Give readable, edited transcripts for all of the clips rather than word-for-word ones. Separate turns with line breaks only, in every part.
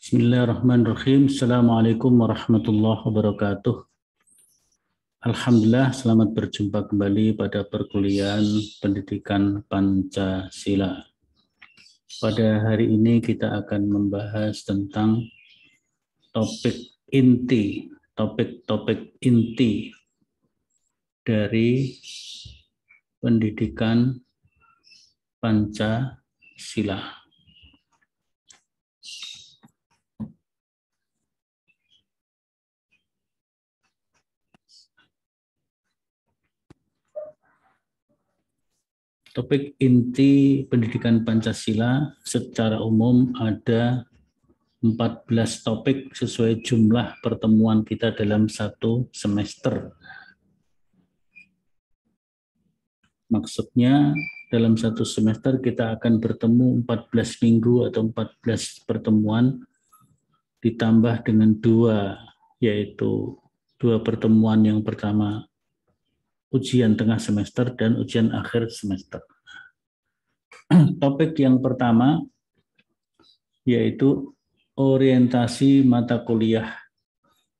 Bismillahirrahmanirrahim. Assalamualaikum warahmatullahi wabarakatuh. Alhamdulillah, selamat berjumpa kembali pada perkuliahan pendidikan Pancasila. Pada hari ini kita akan membahas tentang topik inti dari pendidikan Pancasila. Topik inti pendidikan Pancasila secara umum ada 14 topik sesuai jumlah pertemuan kita dalam satu semester. Maksudnya dalam satu semester kita akan bertemu 14 minggu atau 14 pertemuan ditambah dengan yaitu dua pertemuan yang pertama ujian tengah semester dan ujian akhir semester. Topik yang pertama yaitu orientasi mata kuliah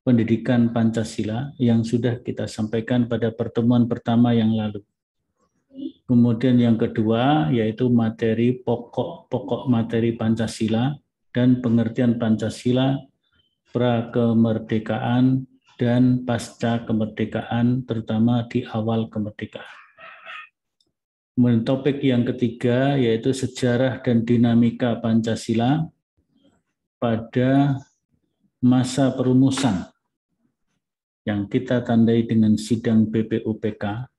pendidikan Pancasila yang sudah kita sampaikan pada pertemuan pertama yang lalu. Kemudian yang kedua yaitu pokok materi Pancasila dan pengertian Pancasila pra-kemerdekaan dan pasca kemerdekaan, terutama di awal kemerdekaan. Kemudian topik yang ketiga yaitu sejarah dan dinamika Pancasila pada masa perumusan yang kita tandai dengan sidang BPUPK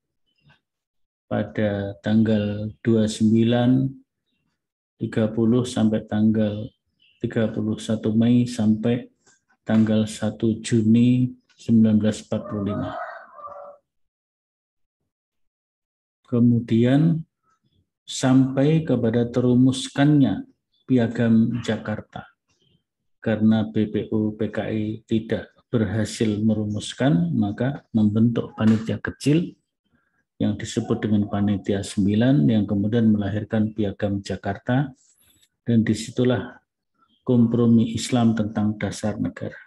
pada tanggal 29, 30 sampai tanggal 31 Mei sampai tanggal 1 Juni 1945. Kemudian sampai kepada terumuskannya Piagam Jakarta. Karena BPUPKI tidak berhasil merumuskan, maka membentuk panitia kecil yang disebut dengan Panitia 9 yang kemudian melahirkan Piagam Jakarta, dan disitulah kompromi Islam tentang dasar negara.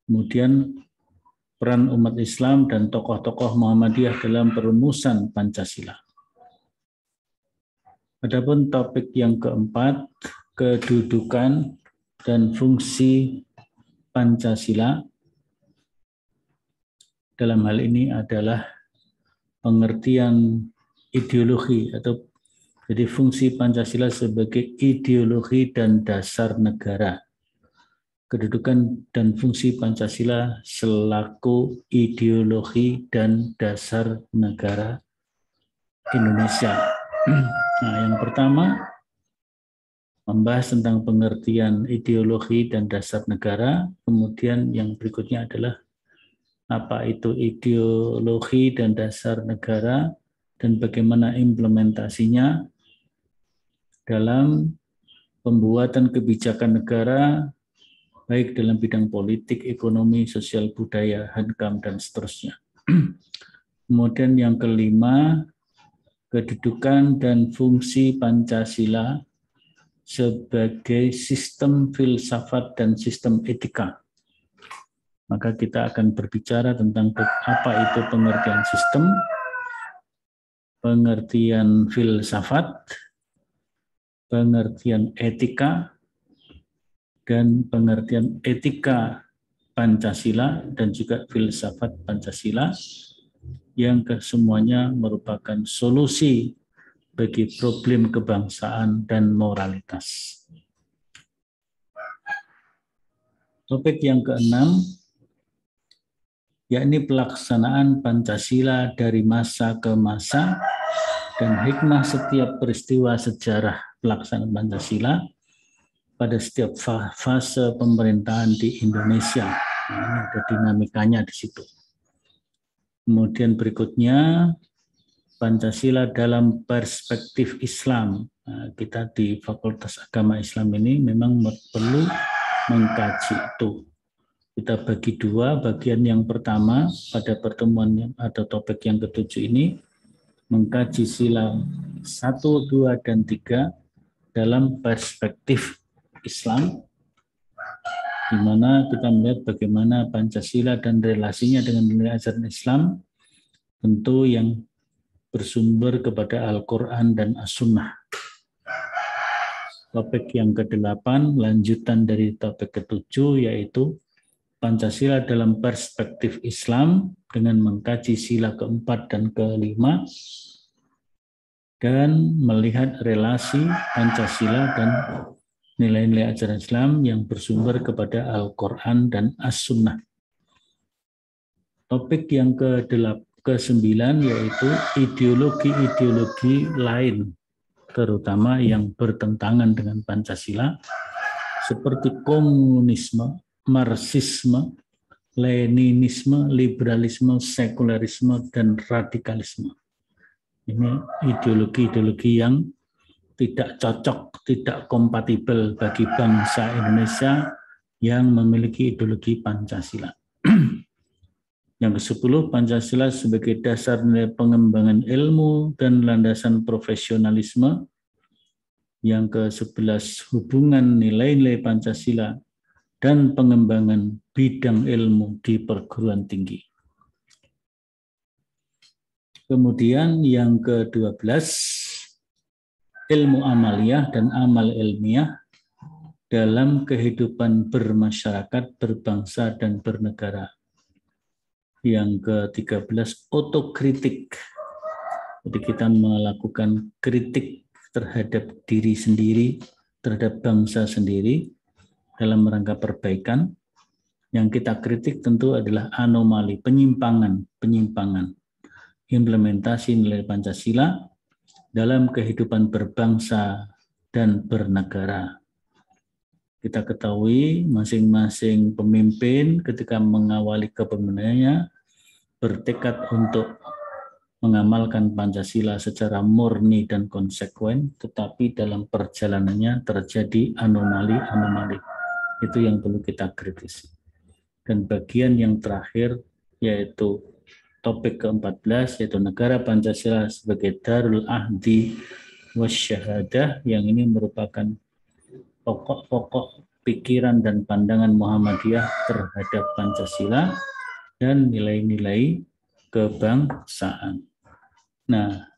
Kemudian peran umat Islam dan tokoh-tokoh Muhammadiyah dalam perumusan Pancasila. Adapun topik yang keempat, kedudukan dan fungsi Pancasila. Dalam hal ini adalah pengertian ideologi atau jadi fungsi Pancasila sebagai ideologi dan dasar negara. Kedudukan dan fungsi Pancasila selaku ideologi dan dasar negara Indonesia. Nah, yang pertama membahas tentang pengertian ideologi dan dasar negara, kemudian yang berikutnya adalah apa itu ideologi dan dasar negara dan bagaimana implementasinya dalam pembuatan kebijakan negara baik dalam bidang politik, ekonomi, sosial, budaya, hankam, dan seterusnya. Kemudian yang kelima, kedudukan dan fungsi Pancasila sebagai sistem filsafat dan sistem etika. Maka kita akan berbicara tentang apa itu pengertian sistem, pengertian filsafat, pengertian etika, dan pengertian etika Pancasila dan juga filsafat Pancasila yang kesemuanya merupakan solusi bagi problem kebangsaan dan moralitas. Topik yang keenam, yakni pelaksanaan Pancasila dari masa ke masa dan hikmah setiap peristiwa sejarah pelaksanaan Pancasila pada setiap fase pemerintahan di Indonesia. Nah, ini ada dinamikanya di situ. Kemudian berikutnya, Pancasila dalam perspektif Islam. Nah, kita di Fakultas Agama Islam ini memang perlu mengkaji itu. Kita bagi dua, bagian yang pertama pada pertemuan atau topik yang ketujuh ini, mengkaji sila 1, 2, dan 3 dalam perspektif Islam, di mana kita melihat bagaimana Pancasila dan relasinya dengan nilai ajaran Islam, tentu yang bersumber kepada Al-Quran dan As-Sunnah. Topik yang ke-8, lanjutan dari topik ke-7, yaitu Pancasila dalam perspektif Islam dengan mengkaji sila ke-4 dan ke-5, dan melihat relasi Pancasila dan nilai-nilai ajaran Islam yang bersumber kepada Al-Quran dan As-Sunnah. Topik yang ke-9 yaitu ideologi-ideologi lain, terutama yang bertentangan dengan Pancasila, seperti komunisme, Marxisme, Leninisme, liberalisme, sekularisme, dan radikalisme. Ini ideologi-ideologi yang tidak cocok, tidak kompatibel bagi bangsa Indonesia yang memiliki ideologi Pancasila. Yang ke-10, Pancasila sebagai dasar nilai pengembangan ilmu dan landasan profesionalisme. Yang ke-11, hubungan nilai-nilai Pancasila dan pengembangan bidang ilmu di perguruan tinggi. Kemudian yang ke-12, ilmu amaliyah dan amal ilmiah dalam kehidupan bermasyarakat, berbangsa, dan bernegara. Yang ke-13, otokritik. Jadi kita melakukan kritik terhadap diri sendiri, terhadap bangsa sendiri dalam rangka perbaikan. Yang kita kritik tentu adalah anomali, penyimpangan implementasi nilai Pancasila dalam kehidupan berbangsa dan bernegara. Kita ketahui masing-masing pemimpin ketika mengawali kepemimpinannya bertekad untuk mengamalkan Pancasila secara murni dan konsekuen, tetapi dalam perjalanannya terjadi anomali-anomali. Itu yang perlu kita kritisi. Dan bagian yang terakhir yaitu topik ke-14, yaitu negara Pancasila sebagai Darul Ahdi Wasyahadah, yang ini merupakan pokok-pokok pikiran dan pandangan Muhammadiyah terhadap Pancasila dan nilai-nilai kebangsaan. Nah,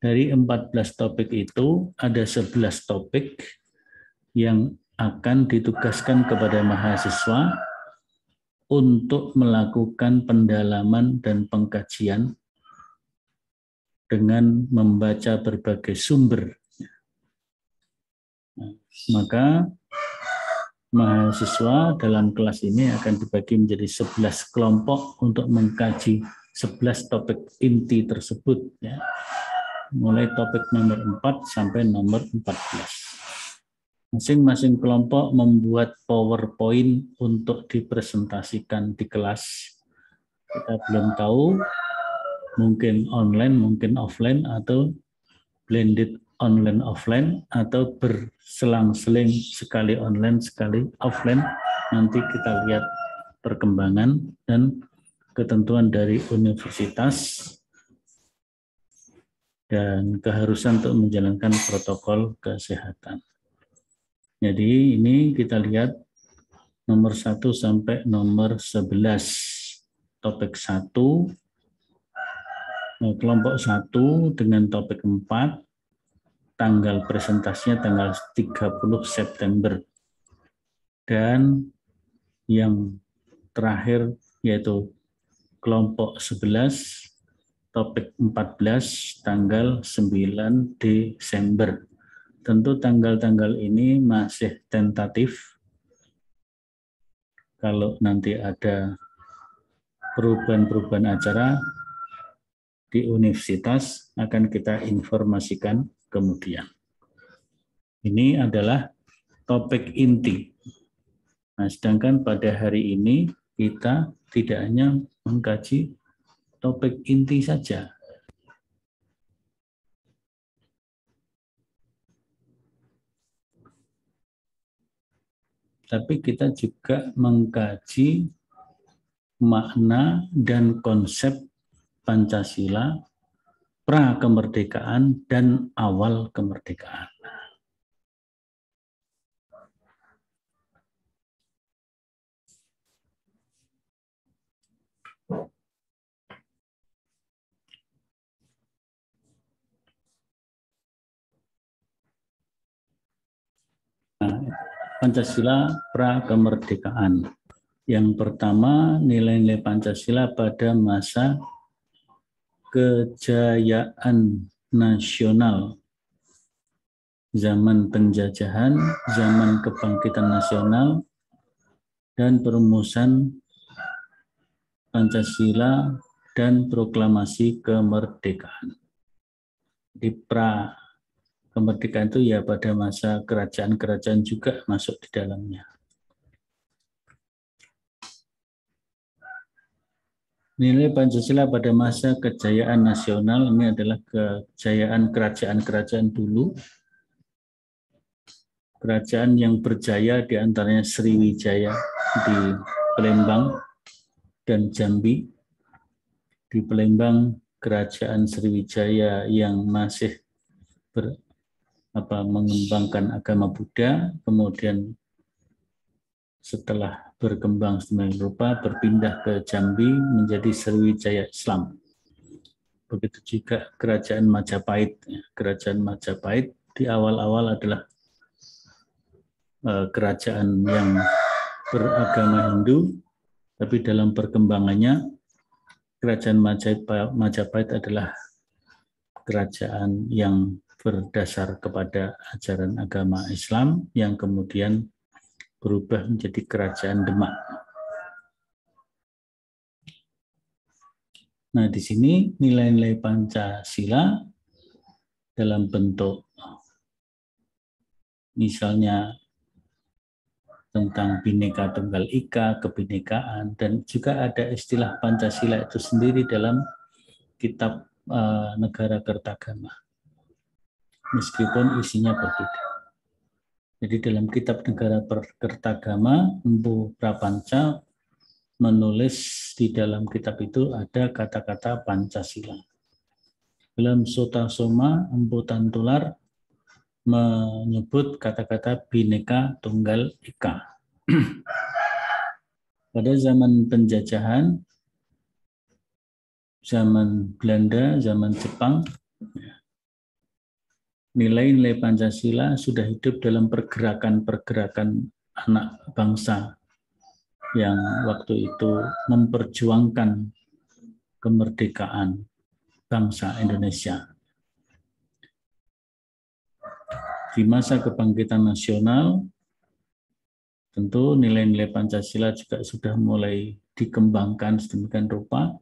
dari 14 topik itu ada 11 topik yang akan ditugaskan kepada mahasiswa untuk melakukan pendalaman dan pengkajian dengan membaca berbagai sumber. Maka mahasiswa dalam kelas ini akan dibagi menjadi 11 kelompok untuk mengkaji 11 topik inti tersebut, ya. Mulai topik nomor 4 sampai nomor 14. Masing-masing kelompok membuat PowerPoint untuk dipresentasikan di kelas. Kita belum tahu, mungkin online, mungkin offline, atau blended online offline, atau berselang-seling, sekali online, sekali offline. Nanti kita lihat perkembangan dan ketentuan dari universitas dan keharusan untuk menjalankan protokol kesehatan. Jadi ini kita lihat nomor 1 sampai nomor 11. Topik 1, kelompok 1 dengan topik 4, tanggal presentasinya tanggal 30 September. Dan yang terakhir yaitu kelompok 11, topik 14, tanggal 9 Desember. Tentu tanggal-tanggal ini masih tentatif. Kalau nanti ada perubahan-perubahan acara di universitas akan kita informasikan kemudian. Ini adalah topik inti. Nah, sedangkan pada hari ini kita tidak hanya mengkaji topik inti saja. Tapi kita juga mengkaji makna dan konsep Pancasila, pra-kemerdekaan dan awal kemerdekaan. Pancasila pra-kemerdekaan. Yang pertama, nilai-nilai Pancasila pada masa kejayaan nasional, zaman penjajahan, zaman kebangkitan nasional, dan perumusan Pancasila dan proklamasi kemerdekaan. Di pra kemerdekaan itu ya pada masa kerajaan-kerajaan juga masuk di dalamnya. Nilai Pancasila pada masa kejayaan nasional ini adalah kejayaan kerajaan-kerajaan dulu. Kerajaan yang berjaya diantaranya Sriwijaya di Palembang dan Jambi. Di Palembang, kerajaan Sriwijaya yang masih mengembangkan agama Buddha, kemudian setelah berkembang sedemikian rupa berpindah ke Jambi menjadi Sriwijaya Islam. Begitu juga kerajaan Majapahit. Kerajaan Majapahit di awal-awal adalah kerajaan yang beragama Hindu, tapi dalam perkembangannya kerajaan Majapahit adalah kerajaan yang berdasar kepada ajaran agama Islam yang kemudian berubah menjadi kerajaan Demak. Nah, di sini nilai-nilai Pancasila dalam bentuk misalnya tentang Bhinneka Tunggal Ika, kebinekaan, dan juga ada istilah Pancasila itu sendiri dalam kitab Negara Kertagama. Meskipun isinya berbeda. Jadi dalam kitab Negara Kertagama, Empu Prapanca menulis di dalam kitab itu ada kata-kata Pancasila. Dalam Sota Soma, Empu Tantular menyebut kata-kata Bhinneka Tunggal Ika. Pada zaman penjajahan, zaman Belanda, zaman Jepang, nilai-nilai Pancasila sudah hidup dalam pergerakan-pergerakan anak bangsa yang waktu itu memperjuangkan kemerdekaan bangsa Indonesia. Di masa kebangkitan nasional, tentu nilai-nilai Pancasila juga sudah mulai dikembangkan sedemikian rupa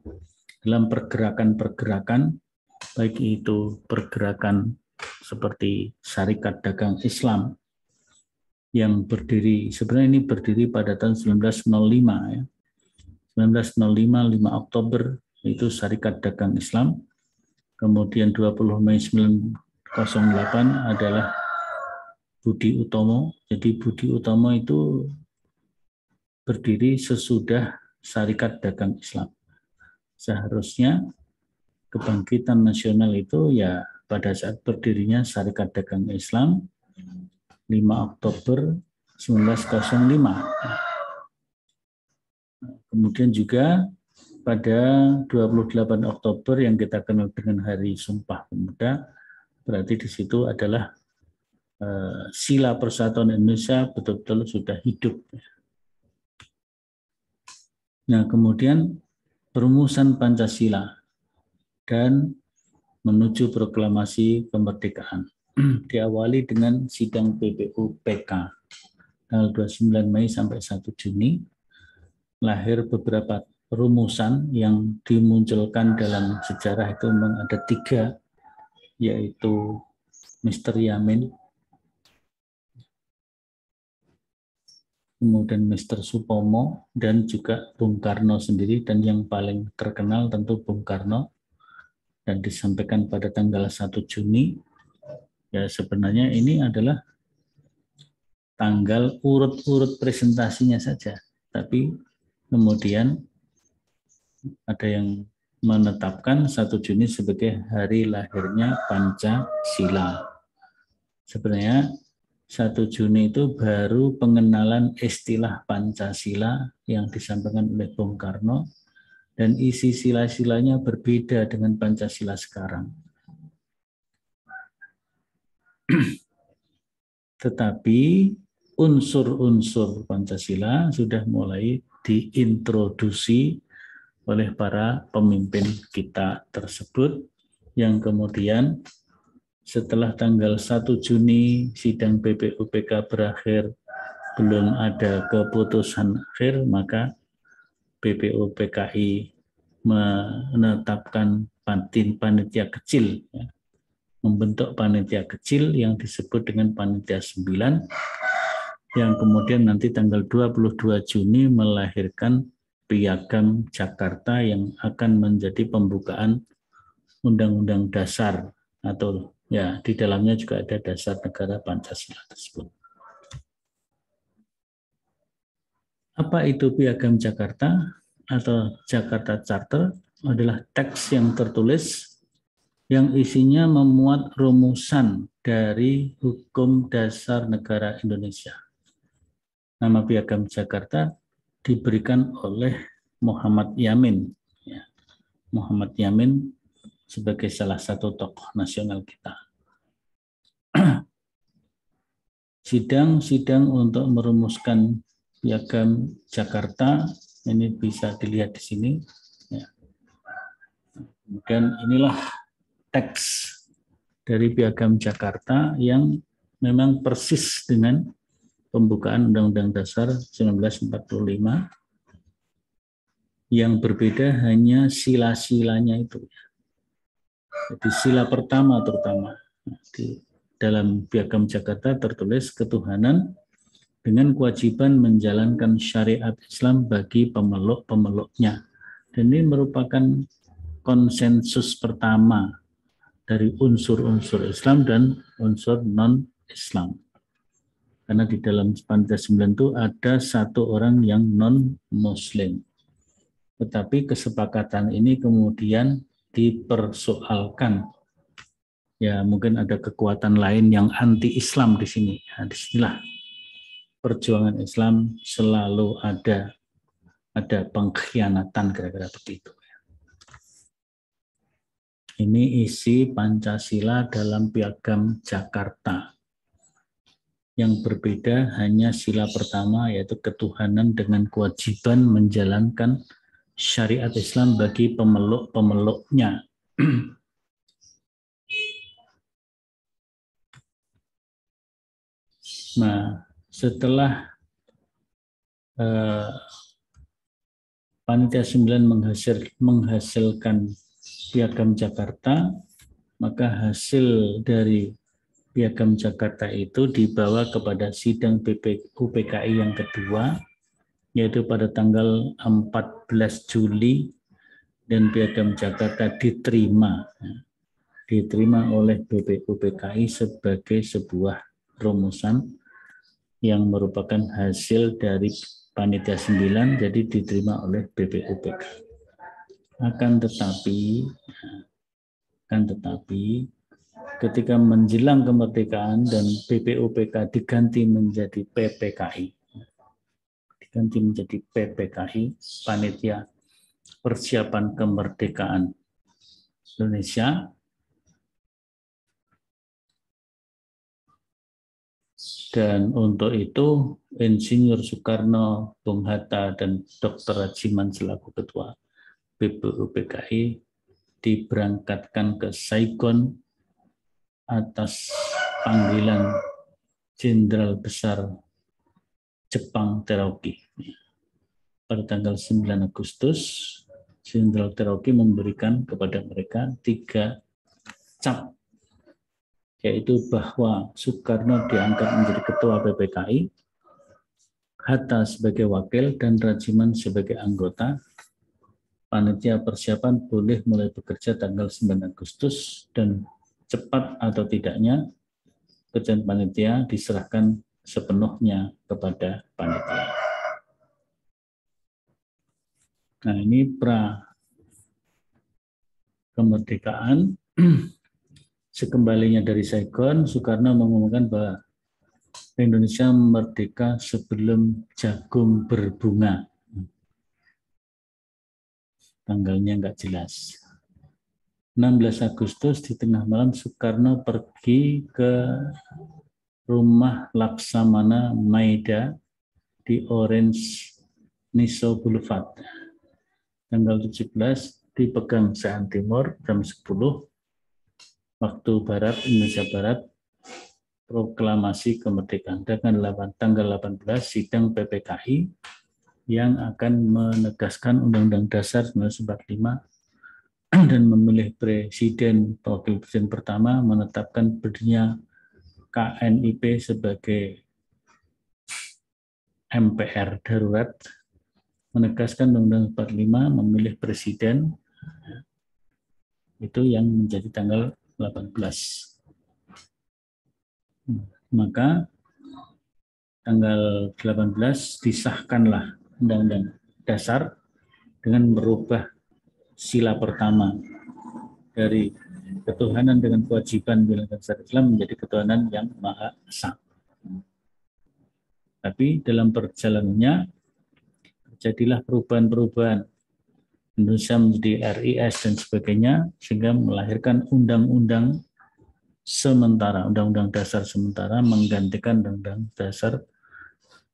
dalam pergerakan-pergerakan, baik itu pergerakan seperti Syarikat Dagang Islam yang berdiri, sebenarnya ini berdiri pada tahun 1905 ya. 1905, 5 Oktober itu Syarikat Dagang Islam. Kemudian 20 Mei 1908 adalah Budi Utomo. Jadi Budi Utomo itu berdiri sesudah Syarikat Dagang Islam. Seharusnya kebangkitan nasional itu ya pada saat berdirinya Syarikat Dagang Islam 5 Oktober 1905. Kemudian juga pada 28 Oktober yang kita kenal dengan Hari Sumpah Pemuda, berarti di situ adalah sila persatuan Indonesia betul-betul sudah hidup. Nah, kemudian perumusan Pancasila dan menuju proklamasi kemerdekaan diawali dengan sidang PPU-PK tanggal 29 Mei sampai 1 Juni. Lahir beberapa rumusan yang dimunculkan dalam sejarah itu memang ada 3, yaitu Mr. Yamin, kemudian Mr. Supomo, dan juga Bung Karno sendiri, dan yang paling terkenal tentu Bung Karno, dan disampaikan pada tanggal 1 Juni. Ya sebenarnya ini adalah tanggal urut-urut presentasinya saja, tapi kemudian ada yang menetapkan 1 Juni sebagai hari lahirnya Pancasila. Sebenarnya 1 Juni itu baru pengenalan istilah Pancasila yang disampaikan oleh Bung Karno, dan isi sila-silanya berbeda dengan Pancasila sekarang. Tetapi unsur-unsur Pancasila sudah mulai diintroduksi oleh para pemimpin kita tersebut, yang kemudian setelah tanggal 1 Juni sidang BPUPK berakhir, belum ada keputusan akhir, maka BPUPKI menetapkan panitia kecil, membentuk panitia kecil yang disebut dengan panitia 9, yang kemudian nanti tanggal 22 Juni melahirkan Piagam Jakarta yang akan menjadi pembukaan Undang-Undang Dasar, atau ya di dalamnya juga ada Dasar Negara Pancasila tersebut. Apa itu Piagam Jakarta atau Jakarta Charter? Adalah teks yang tertulis yang isinya memuat rumusan dari hukum dasar negara Indonesia. Nama Piagam Jakarta diberikan oleh Muhammad Yamin. Muhammad Yamin sebagai salah satu tokoh nasional kita. Sidang-sidang untuk merumuskan Piagam Jakarta ini bisa dilihat di sini. Kemudian inilah teks dari Piagam Jakarta yang memang persis dengan pembukaan Undang-Undang Dasar 1945. Yang berbeda hanya sila-silanya itu. Jadi sila pertama terutama di dalam Piagam Jakarta tertulis ketuhanan dengan kewajiban menjalankan syariat Islam bagi pemeluk-pemeluknya. Dan ini merupakan konsensus pertama dari unsur-unsur Islam dan unsur non-Islam. Karena di dalam Pancasila 9 itu ada satu orang yang non-Muslim. Tetapi kesepakatan ini kemudian dipersoalkan. Ya, mungkin ada kekuatan lain yang anti-Islam di sini. Nah, disinilah perjuangan Islam selalu ada pengkhianatan, kira-kira seperti itu. Ini isi Pancasila dalam Piagam Jakarta. Yang berbeda hanya sila pertama, yaitu ketuhanan dengan kewajiban menjalankan syariat Islam bagi pemeluk-pemeluknya. Nah, setelah Panitia 9 menghasilkan Piagam Jakarta, maka hasil dari Piagam Jakarta itu dibawa kepada sidang BPUPKI yang kedua, yaitu pada tanggal 14 Juli, dan Piagam Jakarta diterima oleh BPUPKI sebagai sebuah rumusan yang merupakan hasil dari Panitia 9, jadi diterima oleh BPUPKI. Akan tetapi ketika menjelang kemerdekaan dan BPUPK diganti menjadi PPKI, Panitia Persiapan Kemerdekaan Indonesia, dan untuk itu Insinyur Soekarno, Bung Hatta, dan Dr. Rajiman selaku Ketua BPUPKI diberangkatkan ke Saigon atas panggilan Jenderal Besar Jepang Terauchi. Pada tanggal 9 Agustus, Jenderal Terauchi memberikan kepada mereka 3 cap, yaitu bahwa Soekarno diangkat menjadi Ketua PPKI, Hatta sebagai wakil, dan Rajiman sebagai anggota. Panitia persiapan boleh mulai bekerja tanggal 9 Agustus dan cepat atau tidaknya kerjaan panitia diserahkan sepenuhnya kepada panitia. Nah, ini pra kemerdekaan. Sekembalinya dari Saigon, Soekarno mengumumkan bahwa Indonesia merdeka sebelum jagung berbunga. Tanggalnya enggak jelas. 16 Agustus di tengah malam Soekarno pergi ke Rumah Laksamana Maida di Orange Niso Boulevard. Tanggal 17 dipegang Sean Timur jam 10 waktu Barat, Indonesia Barat, proklamasi kemerdekaan. Dengan tanggal 18 sidang PPKI yang akan menegaskan Undang-Undang Dasar 1945 dan memilih presiden, wakil presiden pertama, menetapkan berdirinya KNIP sebagai MPR darurat, menegaskan Undang-Undang 45, memilih presiden, itu yang menjadi tanggal 18. Maka tanggal 18 disahkanlah Undang-Undang Dasar dengan merubah sila pertama dari ketuhanan dengan kewajiban bela dasar Islam menjadi ketuhanan yang Maha Esa. Tapi dalam perjalanannya terjadilah perubahan-perubahan. Indonesia menjadi RIS dan sebagainya, sehingga melahirkan undang-undang sementara, Undang-Undang Dasar sementara menggantikan Undang-Undang Dasar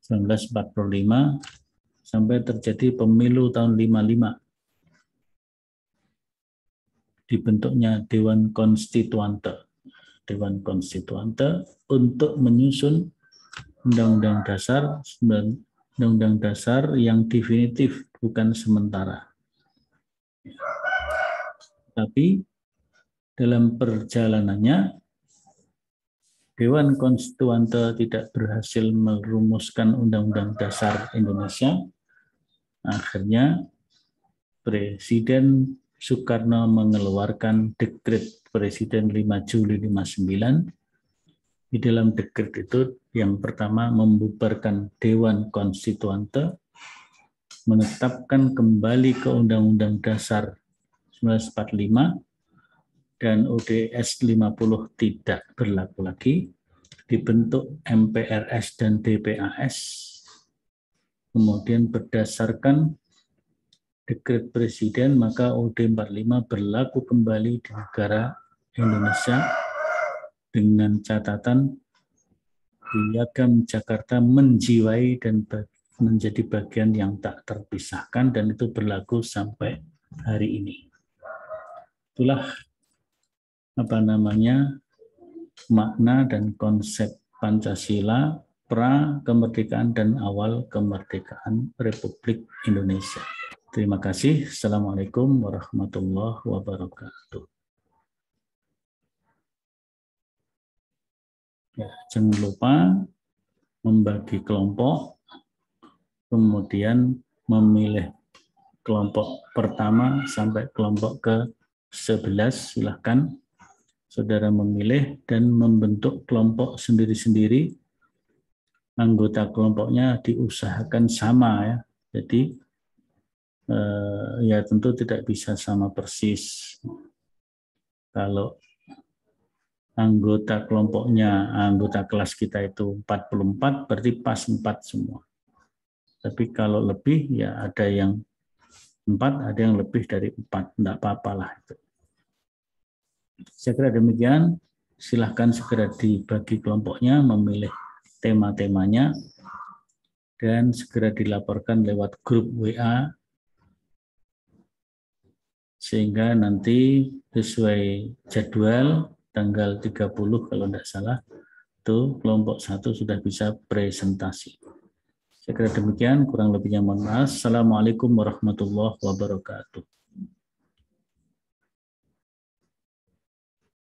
1945 sampai terjadi pemilu tahun 55. Dibentuknya Dewan Konstituante. Dewan Konstituante untuk menyusun Undang-Undang Dasar yang definitif, bukan sementara. Tapi dalam perjalanannya Dewan Konstituante tidak berhasil merumuskan Undang-Undang Dasar Indonesia. Akhirnya Presiden Soekarno mengeluarkan dekret Presiden 5 Juli 59. Di dalam dekret itu yang pertama membubarkan Dewan Konstituante, menetapkan kembali ke Undang-Undang Dasar 1945 dan ODS 50 tidak berlaku lagi, dibentuk MPRS dan DPAS. Kemudian berdasarkan dekret presiden, maka UUD 45 berlaku kembali di negara Indonesia dengan catatan Piagam Jakarta menjiwai dan menjadi bagian yang tak terpisahkan, dan itu berlaku sampai hari ini. Itulah makna dan konsep Pancasila pra kemerdekaan dan awal kemerdekaan Republik Indonesia. Terima kasih. Assalamualaikum warahmatullahi wabarakatuh. Ya, jangan lupa membagi kelompok, kemudian memilih kelompok pertama sampai kelompok ke-11. Silahkan saudara memilih dan membentuk kelompok sendiri-sendiri. Anggota kelompoknya diusahakan sama ya. Jadi ya tentu tidak bisa sama persis. Kalau anggota kelompoknya, anggota kelas kita itu 44, berarti pas 4 semua. Tapi kalau lebih ya ada yang 4, ada yang lebih dari 4, enggak apa-apalah itu. Saya kira demikian. Silahkan segera dibagi kelompoknya, memilih tema-temanya, dan segera dilaporkan lewat grup WA, sehingga nanti sesuai jadwal tanggal 30 kalau tidak salah, itu kelompok 1 sudah bisa presentasi. Saya kira demikian, kurang lebihnya mohon maaf. Assalamualaikum warahmatullahi wabarakatuh.